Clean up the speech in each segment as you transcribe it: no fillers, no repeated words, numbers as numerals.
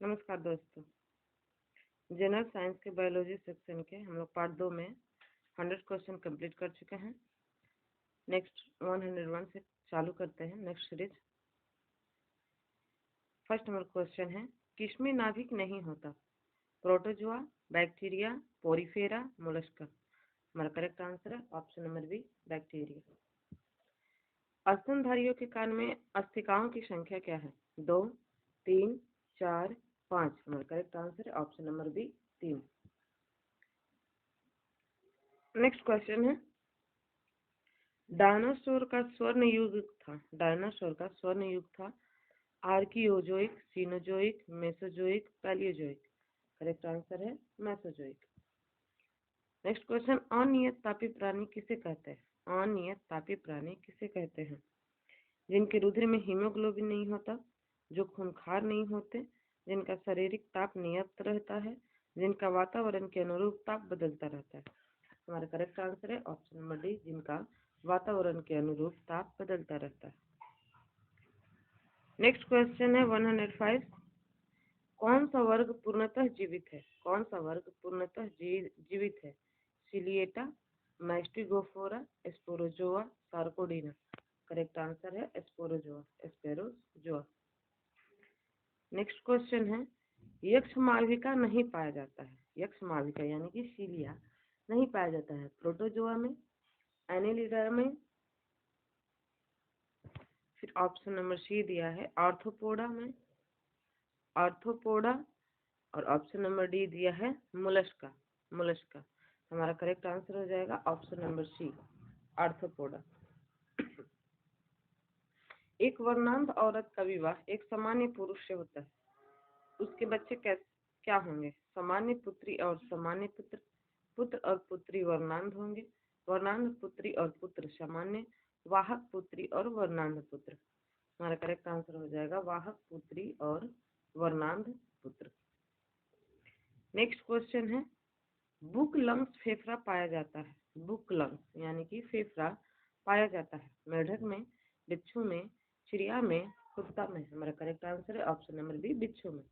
नमस्कार दोस्तों। General science के बायोलॉजी सेक्शन के हम लोग पार्ट 2 में 100 क्वेश्चन कंप्लीट कर चुके हैं। नेक्स्ट 101 से चालू करते हैं next series. First number question है, किसमें नाभिक नहीं होता? Protozoa, bacteria, Porifera, Mollusca. हमारा करेक्ट आंसर है ऑप्शन नंबर बी, बैक्टीरिया। स्तनधारियों के कान में अस्थिकाओं की संख्या क्या है? 2, 3, 4, 5। हमारा करेक्ट आंसर है option number B, 3। Next question है, डायनासोर का स्वर्ण युग था Archaeozoic, Cenozoic, Mesozoic, Palaeozoic. Correct answer है मेसोजोइक। नेक्स्ट क्वेश्चन, अनियत तापी प्राणी किसे कहते हैं? अनियत तापी प्राणी किसे कहते हैं? जिनके रुधिर में हीमोग्लोबिन नहीं होता, जो खूंखार नहीं होते, जिनका शारीरिक ताप नियत रहता है, जिनका वातावरण के अनुरूप ताप बदलता रहता है। हमारा करेक्ट आंसर है ऑप्शन नंबर डी, जिनका वातावरण के अनुरूप ताप बदलता रहता है। नेक्स्ट क्वेश्चन है 105, कौन सा वर्ग पूर्णतः जीवित है? कौन सा वर्ग पूर्णतः जीवित है? सिलिएटा, मैस्टिगोफोरा, स्पोरोजोआ, सार्कोडीना। करेक्ट आंसर है स्पोरोजोआ। नेक्स्ट क्वेश्चन है, यक्ष मालविका नहीं पाया जाता है। यक्ष मालविका यानी कि सीलिया नहीं पाया जाता है प्रोटोजोआ में, एनेलिडा में, फिर ऑप्शन नंबर सी दिया है आर्थ्रोपोडा में, और ऑप्शन नंबर डी दिया है मोलस्का। हमारा करेक्ट आंसर हो जाएगा ऑप्शन नंबर सी, आर्थ्रोपोडा। एक वर्णांध औरत का विवाह एक सामान्य पुरुष से होता है, उसके बच्चे क्या होंगे? सामान्य पुत्री और सामान्य पुत्र, पुत्र और पुत्री वर्णांध होंगे, वर्णांध पुत्री और पुत्र सामान्य, वाहक पुत्री और वर्णांध पुत्र। हमारा करेक्ट आंसर हो जाएगा वाहक पुत्री और वर्णांध पुत्र। नेक्स्ट क्वेश्चन है, बुक लंग्स फेफड़ा पाया जाता है। बुक लंग्स यानी कि फेफड़ा पाया जाता है मेढक में, बिच्छू में, चिड़िया में, कुत्ता में। हमारा करेक्ट आंसर है ऑप्शन नंबर बी, बिच्छू में।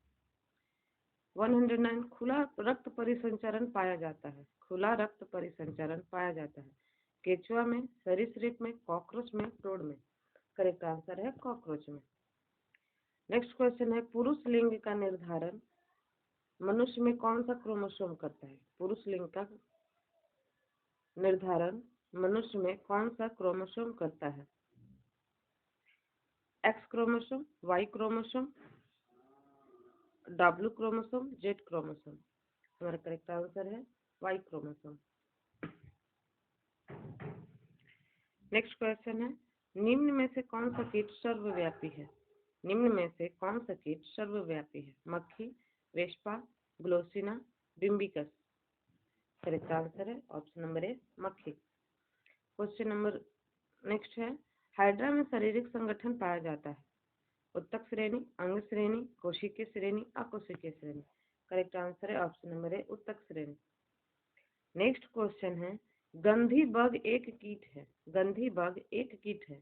109, खुला रक्त परिसंचरण पाया जाता है। खुला रक्त परिसंचरण पाया जाता है केचुआ में, सरीसृप में, कॉकरोच में, टोड में। करेक्ट आंसर है कॉकरोच में। नेक्स्ट क्वेश्चन है, पुरुष लिंग का निर्धारण मनुष्य में कौन सा क्रोमोसोम करता है? पुरुष लिंग का निर्धारण मनुष्य में कौन सा क्रोमोसोम करता है? X chromosome, Y chromosome, W chromosome, Z chromosome. हमारा करेक्ट आंसर है वाई क्रोमोसोम। नेक्स्ट क्वेश्चन है, निम्न में से कौन सा कीट सर्वव्यापी है? निम्न में से कौन सा कीट सर्वव्यापी है? मक्खी, वेस्पा, ग्लोसिना, बिम्बिकस। करेक्ट आंसर है ऑप्शन नंबर ए, मक्खी। क्वेश्चन नंबर नेक्स्ट है, हाइड्रा में शारीरिक संगठन पाया जाता है। उत्तक श्रेणी, अंग श्रेणी, कोशिकीय श्रेणी, अकोशिकीय श्रेणी। करेक्ट आंसर है ऑप्शन नंबर ए, उत्तक श्रेणी। नेक्स्ट क्वेश्चन है, गंधी बग एक कीट है। गंधी बग एक कीट है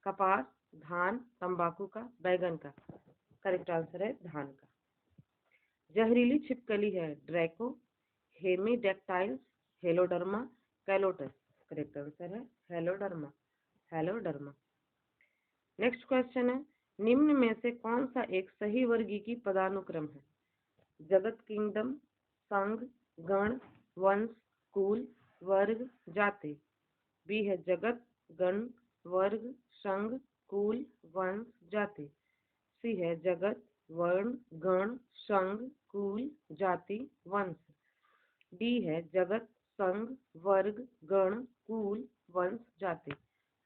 कपास, धान, तंबाकू का, बैगन का। करेक्ट आंसर है धान का। जहरीली छिपकली है ड्रैको, हेमीडेक्टाइल्स, हेलोडर्मा, कैलोटस। करेक्ट आंसर है हेलोडर्मा। नेक्स्ट क्वेश्चन है, निम्न में से कौन सा एक सही वर्गीकी पदानुक्रम है? जगत, किंगडम, संघ, गण, वंश, कुल, वर्ग, जाति। बी है जगत, गण, वर्ग, संघ, कुल, वंश, जाति। सी है जगत, वर्ण, गण, संघ, कुल, जाति, वंश। डी है जगत, संघ, वर्ग, गण, कुल, वंश, जाति।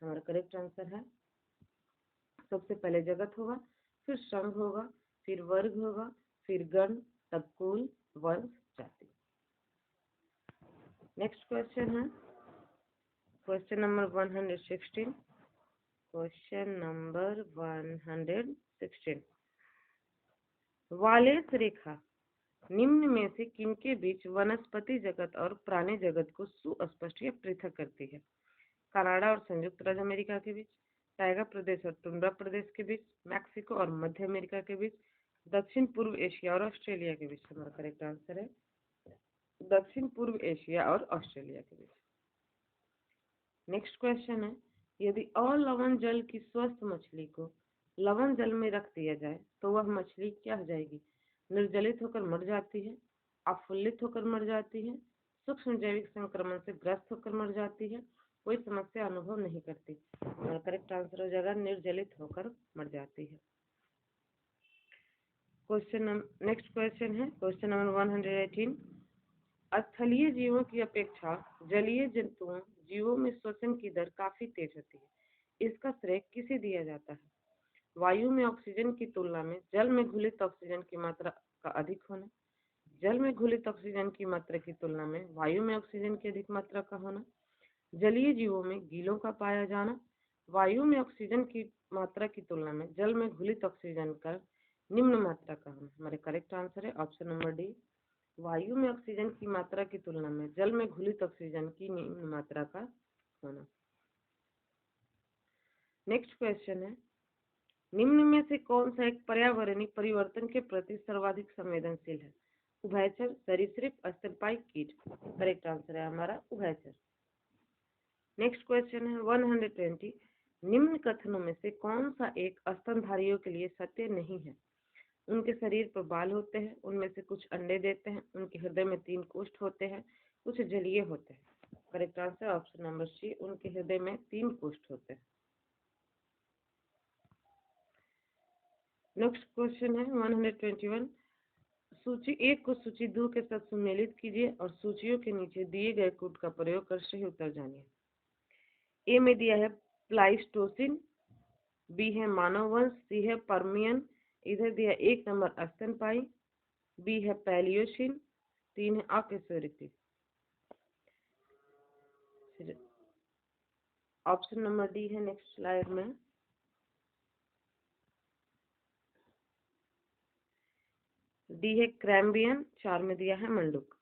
हमारा करेक्ट आंसर है, सबसे पहले जगत होगा, फिर संघ होगा, फिर वर्ग होगा, फिर गण, तब कुल, वंश, जाति। नेक्स्ट क्वेश्चन है question number 116। Question number 116, Wallace रेखा निम्न में से किनके बीच वनस्पति जगत और प्राणी जगत को सुस्पष्ट या पृथक करती है? कनाडा और संयुक्त राज्य अमेरिका के बीच, टाइगा प्रदेश और टुंड्रा प्रदेश के बीच, मैक्सिको और मध्य अमेरिका के बीच, दक्षिण पूर्व एशिया और ऑस्ट्रेलिया के बीच। हमारा करेक्ट आंसर है दक्षिण पूर्व एशिया और ऑस्ट्रेलिया के बीच। नेक्स्ट क्वेश्चन है, यदि अलवण जल की स्वस्थ मछली को लवण जल में रख दिया जाए तो वह मछली क्या हो जाएगी? निर्जलित होकर मर जाती है, अफुल्लित होकर मर जाती है, सूक्ष्म जैविक संक्रमण से ग्रस्त होकर मर जाती है, कोई समस्या अनुभव नहीं करती। और करेक्ट आंसर हो जाएगा निर्जलित होकर मर जाती है। नेक्स्ट क्वेश्चन है क्वेश्चन नंबर 118। स्थलीय जीवों की अपेक्षा जलीय जंतुओं जीवों में श्वसन की दर काफी तेज होती है। इसका श्रेय किसे दिया जाता है? वायु में ऑक्सीजन की तुलना में जल में घुलित ऑक्सीजन की मात्रा का अधिक होना, जल में घुलित ऑक्सीजन की मात्रा की तुलना में वायु में ऑक्सीजन की अधिक मात्रा का होना, जलीय जीवों में गीलों का पाया जाना, वायु में ऑक्सीजन की मात्रा की तुलना में जल में घुलित ऑक्सीजन का निम्न मात्रा का होना। हमारे करेक्ट आंसर है ऑप्शन नंबर डी, वायु में ऑक्सीजन की मात्रा की तुलना में जल में घुलित ऑक्सीजन की निम्न मात्रा का होना। नेक्स्ट क्वेश्चन है, निम्न में से कौन सा एक पर्यावरणीय परिवर्तन के प्रति सर्वाधिक संवेदनशील है? उभयचर, सरीसृप, स्तनपायी कीट। करेक्ट आंसर है हमारा उभयचर। नेक्स्ट क्वेश्चन है 120। निम्न कथनों में से कौन सा एक स्तनधारियों के लिए सत्य नहीं है? उनके शरीर पर बाल होते हैं, उनमें से कुछ अंडे देते हैं, उनके हृदय में 3 कोष्ठ होते हैं, कुछ जलीय होते हैं। Correct answer option number C, उनके हृदय में 3 कोष्ठ होते हैं। नेक्स्ट क्वेश्चन है 121। सूची 1 को सूची 2 के साथ सम्मिलित कीजिए और सूचियों के नीचे दिए गए कोड का प्रयोग कर सही उत्तर जानिए। ए में दिया है प्लाइस्टोसिन, बी है मानव वंश, सी है पर्मियन, इधर दिया 1 नंबर स्तनपायी, बी है पैलियोसिन, 3 है अकशेरुकी। ऑप्शन नंबर डी है नेक्स्ट स्लाइड में। डी है क्रैम्बियन, 4 में दिया है मंडूक।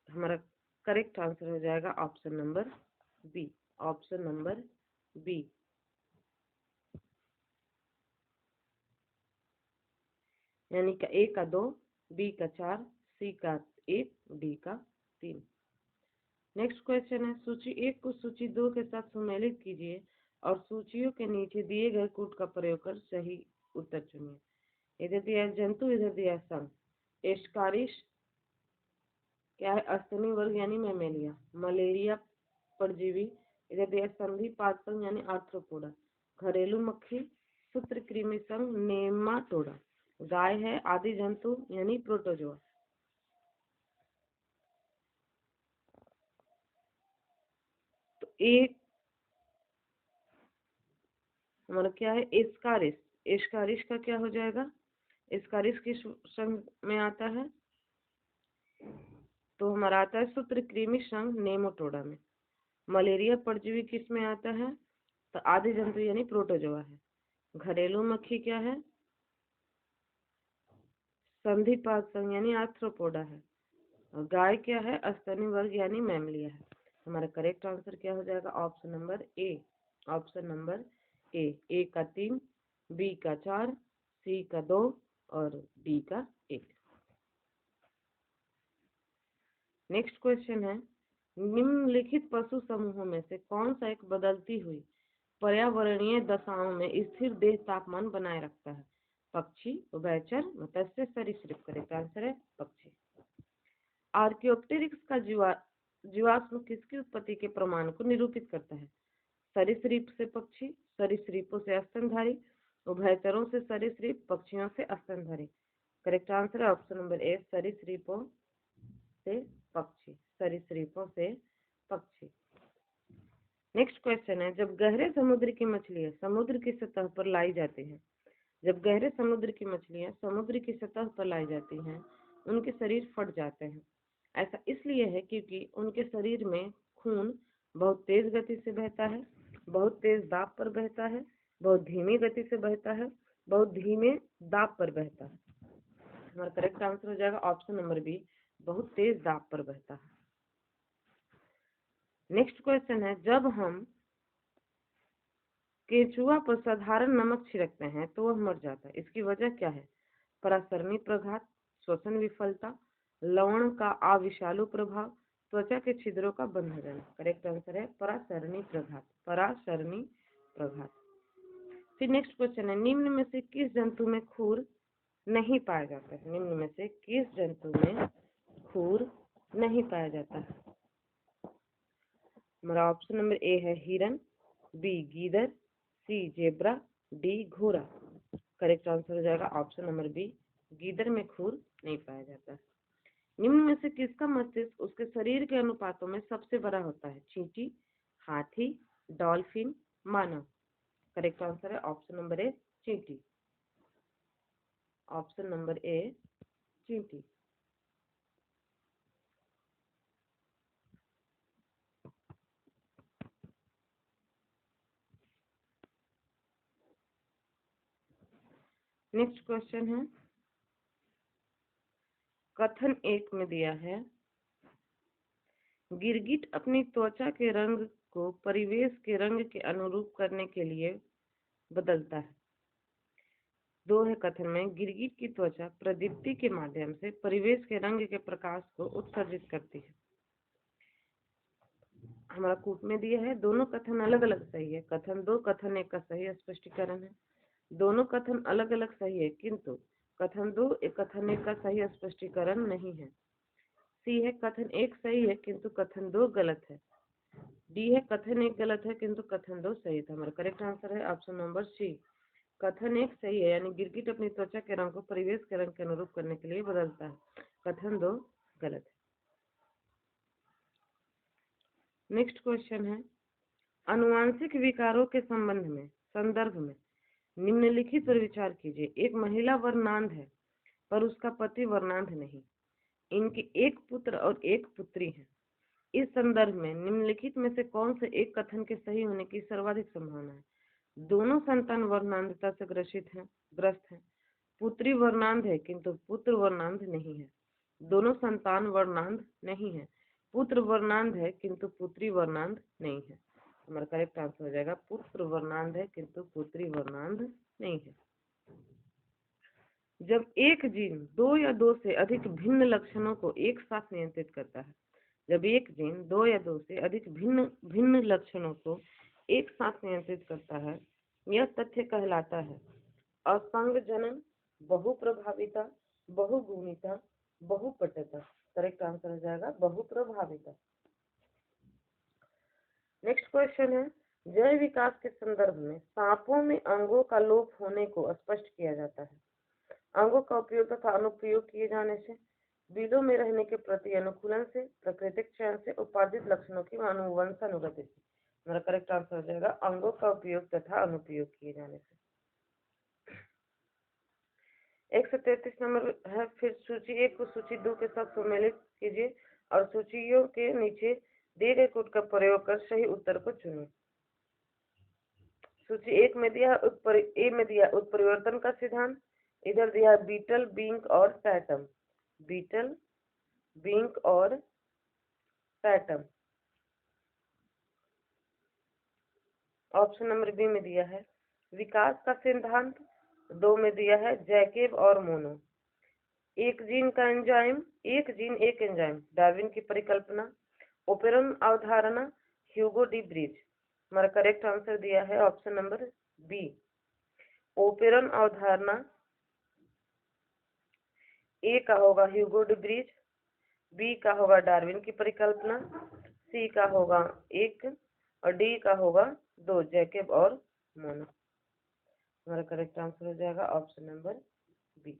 हमारा करेक्ट आंसर हो जाएगा option number B, option number B. यानी कि ए का 2, बी का 4, सी का 1, डी का 3। नेक्स्ट क्वेश्चन है, सूची 1 को सूची 2 के साथ सम्मिलित कीजिए और सूचियों के नीचे दिए गए कोड का प्रयोग कर सही उत्तर चुनिए। इधर दिया जंतु, इधर दिया संघ। एस्कारिस क्या है? स्तनी वर्ग यानी मैमेलिया। मलेरिया परजीवी, इधर दिया संधिपाद संघ यानी आर्थ्रोपोडा। घरेलू मक्खी सूत्रकृमि संघ नेमाटोडा। गाय है आदि जंतु यानी प्रोटोजोआ। तो एक हमारा क्या है? एस्कारिस। एस्कारिस का क्या हो जाएगा? एस्कारिस किस संघ में आता है? तो हमारा आता है सूत्रकृमि संघ नेमाटोडा में। मलेरिया परजीवी किस में आता है? तो आदि जंतु यानी प्रोटोजोआ है। घरेलू मक्खी क्या है? संधिपाद संघ यानी आर्थ्रोपोडा है। और गाय क्या है? स्तनी वर्ग यानी मैमलिया है। हमारा करेक्ट आंसर क्या हो जाएगा? Option number A, option number A. A का 3, बी का 4, सी का 2 और डी का 1। नेक्स्ट क्वेश्चन है, निम्नलिखित पशु समूहों में से कौन सा एक बदलती हुई पर्यावरणीय दशाओं में स्थिर देह तापमान बनाए रखता है? पक्षी, उभयचर, मत्स्य, सरीसृप। करेक्ट आंसर है पक्षी। आर्कियोप्टेरिक्स का जीवाश्म किसकी उत्पत्ति के प्रमाण को निरूपित करता है? सरीसृप से पक्षी, सरीसृपों से स्तनधारी, उभयचरों से सरीसृप, पक्षियों से स्तनधारी। करेक्ट आंसर है ऑप्शन नंबर ए, सरीसृपों से पक्षी, सरीसृपों से पक्षी। नेक्स्ट क्वेश्चन है, जब गहरे समुद्र की मछलियां समुद्र की सतह पर लाई जाती हैं, जब गहरे समुद्र की मछलियां समुद्र की सतह पर लाई जाती हैं, उनके शरीर फट जाते हैं। ऐसा इसलिए है क्योंकि उनके शरीर में खून बहुत तेज गति से बहता है, बहुत तेज दाब पर बहता है, बहुत धीमी गति से बहता है, बहुत धीमे दाब पर बहता है। हमारा करेक्ट आंसर हो जाएगा ऑप्शन नंबर बी, बहुत तेज दाब पर बहता है। नेक्स्ट क्वेश्चन है, जब हम केंचुआ पर साधारण नमक छिड़कते हैं तो वह मर जाता है, इसकी वजह क्या है? परासरणी प्रघात, श्वसन विफलता, लवण का अविषालु प्रभाव, त्वचा के छिद्रों का बंद हो जाना। करेक्ट आंसर है परासरणी प्रघात, परासरणी प्रघात। फिर नेक्स्ट क्वेश्चन है, निम्न में से किस जंतु में खूर नहीं पाया जाता है? निम्न में से किस जंतु में खूर नहीं पाया जाता है? हमारा ऑप्शन नंबर ए है हिरन, बी गीदड़, सी जेब्रा, डी घोड़ा। करेक्ट आंसर हो जाएगा ऑप्शन नंबर बी, गीदड़ में खूर नहीं पाया जाता। निम्न में से किसका मस्तिष्क उसके शरीर के अनुपातों में सबसे बड़ा होता है? चींटी, हाथी, डॉल्फिन, मानव। करेक्ट आंसर है ऑप्शन नंबर ए, चींटी। ऑप्शन नंबर ए, चींटी। नेक्स्ट क्वेश्चन है, कथन 1 में दिया है, गिरगिट अपनी त्वचा के रंग को परिवेश के रंग के अनुरूप करने के लिए बदलता है। 2 है कथन में, गिरगिट की त्वचा प्रदीप्ति के माध्यम से परिवेश के रंग के प्रकाश को उत्सर्जित करती है। हमारा कूट में दिया है, दोनों कथन अलग अलग सही है। कथन 2 कथन 1 का सही स्पष्टीकरण है। दोनों कथन अलग अलग सही है, किंतु कथन 2 कथन 1 का सही स्पष्टीकरण नहीं है। सी है, कथन 1 सही है किंतु कथन 2 गलत है। डी है, कथन 1 गलत है किंतु कथन 2 सही था। हमारा करेक्ट आंसर है ऑप्शन नंबर सी, कथन 1 सही है, यानी गिरगिट अपनी त्वचा के रंग को परिवेश के रंग के अनुरूप करने के लिए बदलता है। कथन 2 गलत है। नेक्स्ट क्वेश्चन है, अनुवांशिक विकारों के संदर्भ में निम्नलिखित पर विचार कीजिए। एक महिला वर्णांध है पर उसका पति वर्णांध नहीं। इनके एक पुत्र और एक पुत्री है। इस संदर्भ में निम्नलिखित में से कौन से एक कथन के सही होने की सर्वाधिक संभावना है? दोनों संतान वर्णांधता से ग्रस्त हैं। पुत्री वर्णांध है किंतु पुत्र वर्णांध नहीं है। दोनों संतान वर्णांध नहीं है। पुत्र वर्णांध है किंतु पुत्री वर्णांध नहीं है। हमारा करेक्ट आंसर हो जाएगा पुत्र वर्णांध है किंतु पुत्री वर्णांध नहीं है। जब एक जीन 2 या 2 से अधिक भिन्न लक्षणों को एक साथ नियंत्रित करता है, जब एक जीन 2 या 2 से अधिक भिन्न लक्षणों को एक साथ नियंत्रित करता है, यह तथ्य कहलाता है असंग जनन, बहुप्रभाविता, बहुगुणिता, बहुपटता। करेक्ट आंसर हो जाएगा बहुप्रभाविता। नेक्स्ट क्वेश्चन है, जय विकास के संदर्भ में सांपों में अंगों का लोप होने को स्पष्ट किया जाता है। अंगों का उपयोग तथा अनुपयोग किए जाने से, बिलों में रहने के प्रति अनुकूलन से, प्राकृतिक चयन से, उपार्जित लक्षणों की वंशानुगति से। हमारा करेक्ट आंसर हो जाएगा अंगों का उपयोग तथा अनुपयोग किए जाने से। 133 नंबर है, फिर सूची 1 को सूची 2 के साथ सम्मिलित कीजिए और सूचियों के नीचे दिए गए कोड का प्रयोग कर सही उत्तर को चुनें। सूची 1 में दिया ए में दिया उत्परिवर्तन का सिद्धांत, इधर दिया बीटल, बिंक और टैटम। बीटल, बिंक और टैटम। ऑप्शन नंबर बी में दिया है विकास का सिद्धांत। 2 में दिया है जैकेब और मोनो। एक जीन एक एंजाइम, डार्विन की परिकल्पना, ओपेरन अवधारणा, ह्यूगो डी ब्रिज। हमारा करेक्ट आंसर दिया है ऑप्शन नंबर बी, ओपेरन अवधारणा। ए का होगा ह्यूगो डी ब्रिज, बी का होगा डार्विन की परिकल्पना, सी का होगा 1 और डी का होगा 2 जैकेब और मोनो। हमारा करेक्ट आंसर हो जाएगा option number B.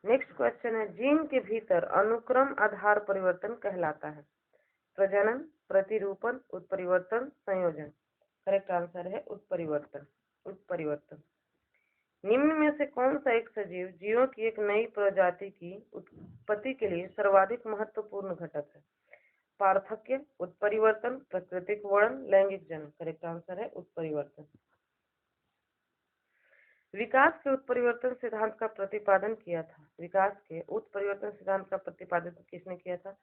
Next question है, जीन के भीतर अनुक्रम आधार परिवर्तन कहलाता है प्रजनन, प्रतिरूपण, उत्परिवर्तन, संयोजन। करेक्ट आंसर है उत्परिवर्तन। निम्न में से कौन सा एक सजीव जीवों की एक नई प्रजाति की उत्पत्ति के लिए सर्वाधिक महत्वपूर्ण घटक है? पार्थक्य, उत्परिवर्तन, प्राकृतिक वर्णन, लैंगिक जनन। करेक्ट आंसर है उत्परिवर्तन। विकास के उत्परिवर्तन सिद्धांत का प्रतिपादन किया था। विकास के उत्परिवर्तन सिद्धांत का प्रतिपादन किसने किया था?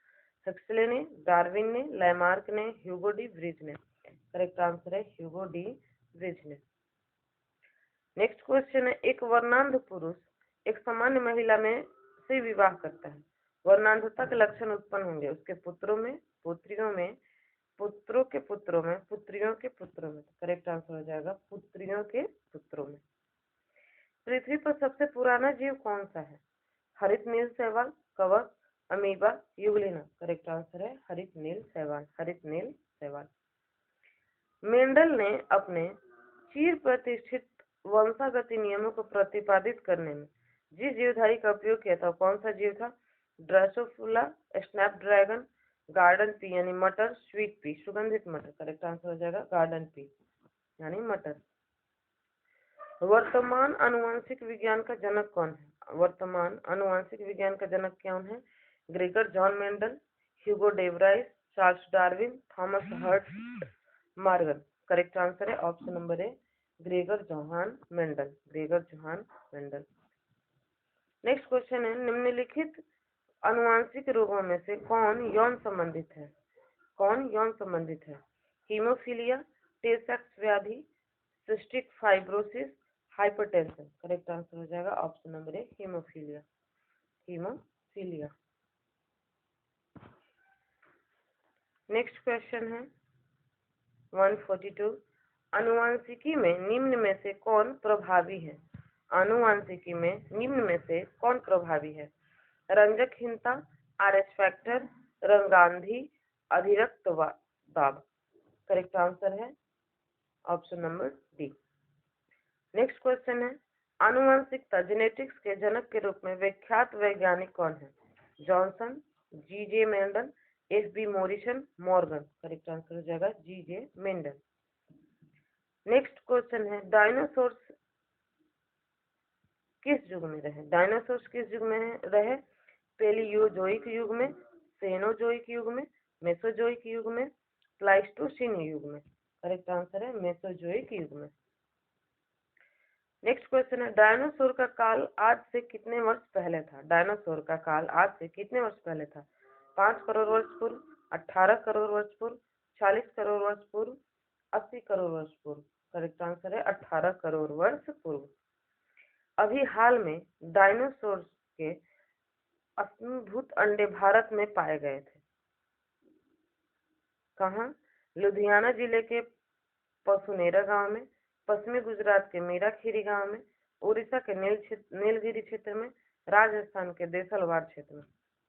हक्सले ने, डार्विन ने, लैमार्क ने, ह्यूगो डी ब्रिज ने। करेक्ट आंसर है ह्यूगो डी ब्रिज ने। नेक्स्ट क्वेश्चन है, एक वर्णांध पुरुष एक सामान्य महिला में से विवाह करता है, वर्णांधता के लक्षण उत्पन्न होंगे उसके पुत्रों में, पुत्रियों में, पुत्रों के पुत्रों में, पुत्रियों के पुत्रों में। करेक्ट आंसर हो जाएगा पुत्रियों के पुत्रों में। पृथ्वी पर सबसे पुराना जीव कौन सा है? हरित नील शैवाल, कवक, अमीबा, युगलिना। करेक्ट आंसर है हरित नील शैवाल, हरित नील शैवाल। मेंडल ने अपने चिर प्रतिष्ठित वंशागति नियमों को प्रतिपादित करने में जिस जीवधारी का उपयोग किया था कौन सा जीव था? ड्रोसोफिला, स्नैपड्रैगन, गार्डन पी यानी मटर, स्वीट पी सुगंधित मटर। करेक्ट आंसर हो जाएगा गार्डन पी यानी मटर। वर्तमान आनुवंशिक विज्ञान का जनक कौन है? वर्तमान आनुवंशिक विज्ञान का जनक कौन है? Gregor John Mendel, Hugo de Vries, Charles Darwin, Thomas Hunt Morgan. Correct answer है option number A Gregor Johann Mendel, Gregor Johann Mendel. Next question है, निम्नलिखित आनुवंशिक रोगों में से कौन यौन संबंधित है? कौन यौन संबंधित है? हीमोफीलिया, टे सेक्स व्याधि, cystic fibrosis, hypertension. Correct answer हो जाएगा ऑप्शन नंबर ए हीमोफीलिया, हीमोफीलिया। नेक्स्ट क्वेश्चन है 142, आनुवंशिकी में निम्न में से कौन प्रभावी है? आनुवंशिकी में निम्न में से कौन प्रभावी है? रंजकहीनता, आरएच फैक्टर, रंगांधी, अधिरक्त दाब। करेक्ट आंसर है option number D. Next question है, आनुवंशिकता जेनेटिक्स के जनक के रूप में विख्यात वैज्ञानिक कौन है? Johnson, G J. Mendel, F B. Morrison, Morgan. Correct answer हो जाएगा जी.जे. मेंडल। नेक्स्ट क्वेश्चन है, डायनासोर्स किस युग में रहे? डायनासोर्स किस युग में रहे? पेलियोजोइक युग में, सेनोजोइक युग में, मेसोजोइक युग में, प्लाइस्टोसीन युग में। करेक्ट आंसर है मेसोजोइक युग में। नेक्स्ट क्वेश्चन है, डायनासोर का काल आज से कितने वर्ष पहले था? डायनासोर का काल आज से कितने वर्ष पहले था? 5 करोड़ वर्ष पूर्व, 18 करोड़ वर्ष पूर्व, 40 करोड़ वर्ष पूर्व, 80 करोड़ वर्ष पूर्व। करेक्ट आंसर है 18 करोड़ वर्ष पूर्व। अभी हाल में डायनासोर के अश्मीभूत अंडे भारत में पाए गए थे। कहाँ? लुधियाना जिले के पसुनेरा गांव में, पश्चिमी गुजरात के मीराखीरी गांव में, उड़ीसा के नीलगिरी क्षेत्र में, राजस्थान के देसलवाड़ क्षेत्र में।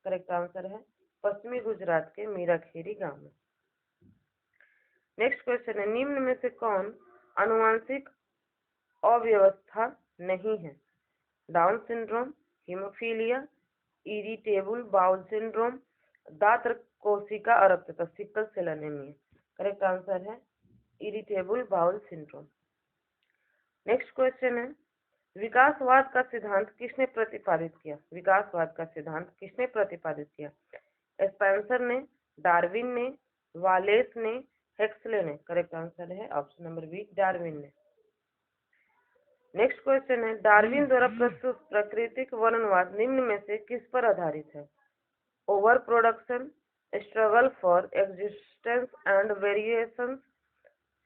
करेक्ट आंसर है पश्चिमी गुजरात के मीराखीरी गांव में। नेक्स्ट क्वेश्चन है, निम्न में से कौन आनुवंशिक अव्यवस्था नहीं है? Down syndrome, haemophilia, irritable bowel syndrome, दात्र कोशिका अरक्तता, sickle cell anaemia. Correct answer है irritable bowel syndrome. Next question है, विकासवाद का सिद्धांत किसने प्रतिपादित किया? विकासवाद का सिद्धांत किसने प्रतिपादित किया? स्पेंसर ने, डार्विन ने, वालेस ने, हेक्सले ने। करेक्ट आंसर है ऑप्शन नंबर बी डार्विन ने। नेक्स्ट क्वेश्चन है, डार्विन द्वारा प्रस्तुत प्राकृतिक वर्णनवाद निम्न में से किस पर आधारित है? Over production, struggle for existence and variations,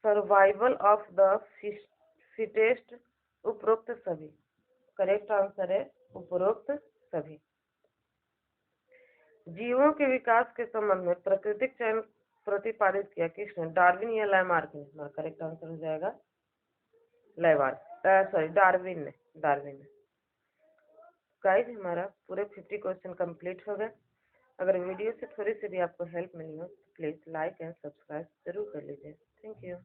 survival of the fittest, उपरोक्त सभी। करेक्ट आंसर है उपरोक्त सभी। जीवों के विकास के संबंध में प्राकृतिक चयन प्रतिपादित किया किसने? डार्विन या लैमार्क ने? करेक्ट आंसर हो जाएगा डार्विन ने, डार्विन ने। गाइस हमारा पूरे 50 क्वेश्चन कंप्लीट हो गए। अगर वीडियो से थोड़ी सी भी आपको हेल्प मिली हो तो प्लीज लाइक एंड सब्सक्राइब जरूर कर लीजिए। Thank you.